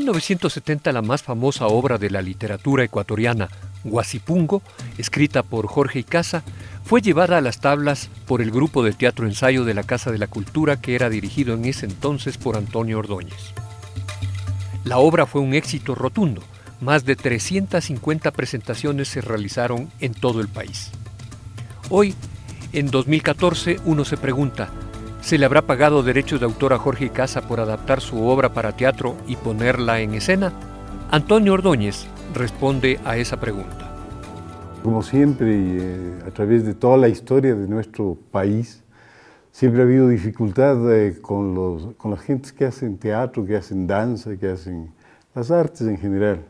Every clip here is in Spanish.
1970 la más famosa obra de la literatura ecuatoriana, Guasipungo, escrita por Jorge Icaza, fue llevada a las tablas por el grupo de teatro ensayo de la Casa de la Cultura que era dirigido en ese entonces por Antonio Ordóñez. La obra fue un éxito rotundo. Más de 350 presentaciones se realizaron en todo el país. Hoy, en 2014, uno se pregunta, ¿se le habrá pagado derechos de autor a Jorge Icaza por adaptar su obra para teatro y ponerla en escena? Antonio Ordóñez responde a esa pregunta. Como siempre, y a través de toda la historia de nuestro país, siempre ha habido dificultad con las gentes que hacen teatro, que hacen danza, que hacen las artes en general.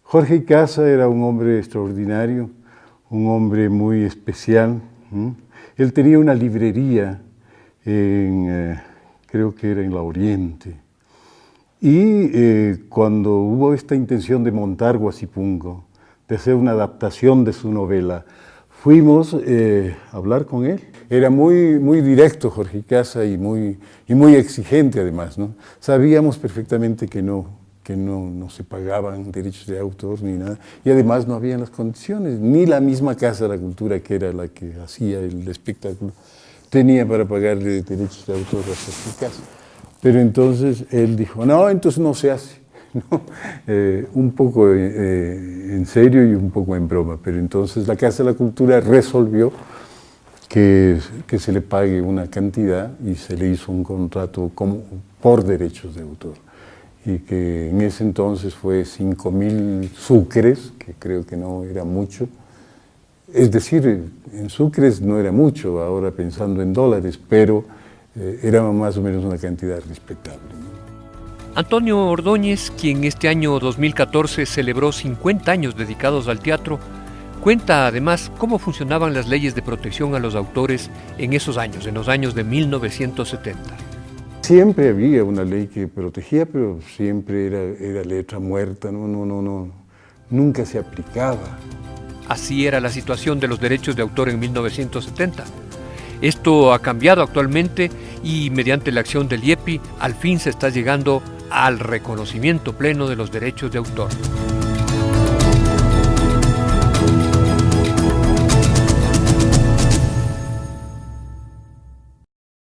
Jorge Icaza era un hombre extraordinario, un hombre muy especial. Él tenía una librería creo que era en La Oriente. Y cuando hubo esta intención de montar Guasipungo, de hacer una adaptación de su novela, fuimos a hablar con él. Era muy directo Jorge Icaza y muy exigente además, ¿no? Sabíamos perfectamente que no se pagaban derechos de autor ni nada, y además no habían las condiciones, ni la misma Casa de la Cultura, que era la que hacía el espectáculo, tenía para pagarle derechos de autor a Jorge Icaza. Pero entonces él dijo, no, entonces no se hace, ¿no? Un poco en serio y un poco en broma, pero entonces la Casa de la Cultura resolvió que se le pague una cantidad y se le hizo un contrato por derechos de autor. Y que en ese entonces fue 5.000 sucres, que creo que no era mucho. Es decir, en sucres no era mucho, ahora pensando en dólares, pero era más o menos una cantidad respetable, ¿no? Antonio Ordóñez, quien este año 2014 celebró 50 años dedicados al teatro, cuenta además cómo funcionaban las leyes de protección a los autores en esos años, en los años de 1970. Siempre había una ley que protegía, pero siempre era letra muerta, nunca se aplicaba. Así era la situación de los derechos de autor en 1970. Esto ha cambiado actualmente y mediante la acción del IEPI al fin se está llegando al reconocimiento pleno de los derechos de autor.